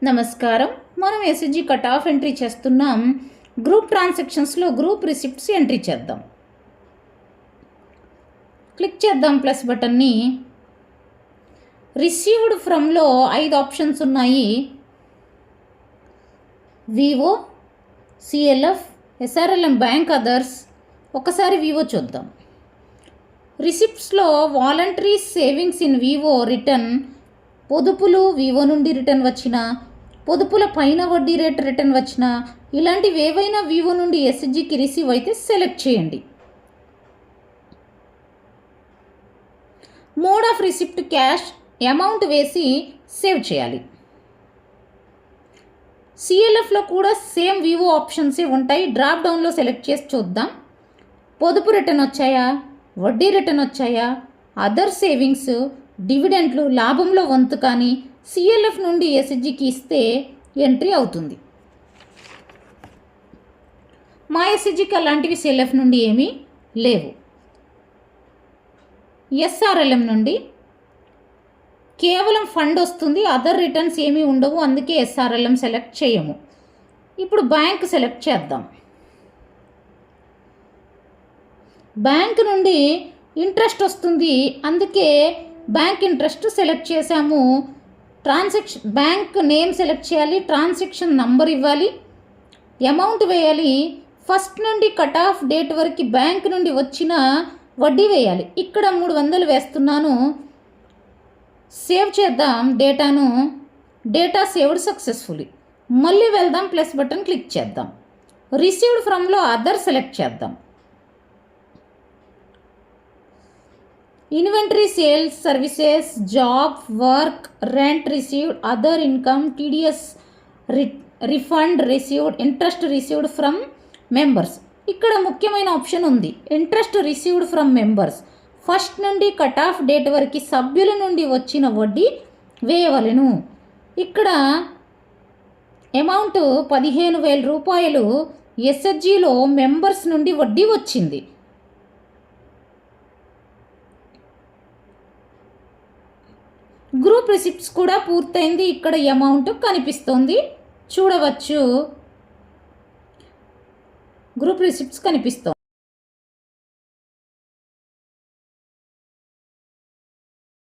నమస్కారం. మనం SSG cut off entry చేస్తున్నాం. గ్రూప్ ట్రాన్సాక్షన్స్లో గ్రూప్ రిసిప్ట్స్ ఎంట్రీ చేద్దాం. క్లిక్ చేద్దాం ప్లస్ బటన్ని. రిసీవ్డ్ ఫ్రమ్లో 5 ఆప్షన్స్ ఉన్నాయి. VO, CLF, SRLM bank, others. ఒకసారి వివో చూద్దాం. రిసిప్ట్స్లో voluntary savings in VO return, పొదుపులు వివో నుండి రిటర్న్ వచ్చిన, పొదుపుల పైన వడ్డీ రేట్ రిటర్న్ వచ్చిన, ఇలాంటివి ఏవైనా వివో నుండి ఎస్ఎస్జికి రిసీవ్ అయితే సెలెక్ట్ చేయండి. Mode of receipt cash, amount వేసి సేవ్ చేయాలి. సిఎల్ఎఫ్లో కూడా సేమ్ వివో ఆప్షన్సే ఉంటాయి. డ్రాప్ డౌన్లో సెలెక్ట్ చేసి చూద్దాం. పొదుపు రిటర్న్ వచ్చాయా, వడ్డీ రిటర్న్ వచ్చాయా, అదర్ సేవింగ్స్, డివిడెంట్లు, లాభంలో వంతు కానీ సిఎల్ఎఫ్ నుండి ఎస్ఎస్జికి ఇస్తే ఎంట్రీ అవుతుంది. మా ఎస్ఎస్జికి అలాంటివి సిఎల్ఎఫ్ నుండి ఏమీ లేవు. ఎస్ఆర్ఎల్ఎం నుండి కేవలం ఫండ్ వస్తుంది, అదర్ రిటర్న్స్ ఏమీ ఉండవు, అందుకే ఎస్ఆర్ఎల్ఎం సెలెక్ట్ చేయము. ఇప్పుడు బ్యాంక్ సెలెక్ట్ చేద్దాం. బ్యాంక్ నుండి ఇంట్రెస్ట్ వస్తుంది, అందుకే బ్యాంక్ ఇంట్రెస్ట్ సెలెక్ట్ చేసాము. బ్యాంక్ నేమ్ సెలెక్ట్ చేయాలి, ట్రాన్సాక్షన్ నంబర్ ఇవ్వాలి, అమౌంట్ వేయాలి. ఫస్ట్ నుండి కట్ ఆఫ్ డేట్ వరకు బ్యాంక్ నుండి వచ్చిన వడ్డీ వేయాలి. ఇక్కడ 300 వేస్తున్నాను. సేవ్ చేద్దాం డేటాను. Data saved successfully. మళ్ళీ వెళ్దాం, ప్లస్ బటన్ క్లిక్ చేద్దాం. రిసీవ్డ్ ఫ్రమ్లో అదర్ సెలెక్ట్ చేద్దాం. Inventory, sales, services, job, work, rent received, other income, TDS refund received, interest received from members. ఇక్కడ ముఖ్యమైన ఆప్షన్ ఉంది, interest received from members. First నుండి cut off date వరకు సభ్యుల నుండి వచ్చిన వడ్డీ వేయవలెను. ఇక్కడ అమౌంట్ 15,000 రూపాయలు ఎస్ఎస్జిలో మెంబర్స్ నుండి వడ్డీ వచ్చింది. గ్రూప్ రిసిప్ట్స్ కూడా పూర్తయింది. ఇక్కడ అమౌంట్ కనిపిస్తుంది, చూడవచ్చు. గ్రూప్ రిసిప్ట్స్ కనిపిస్తుంది.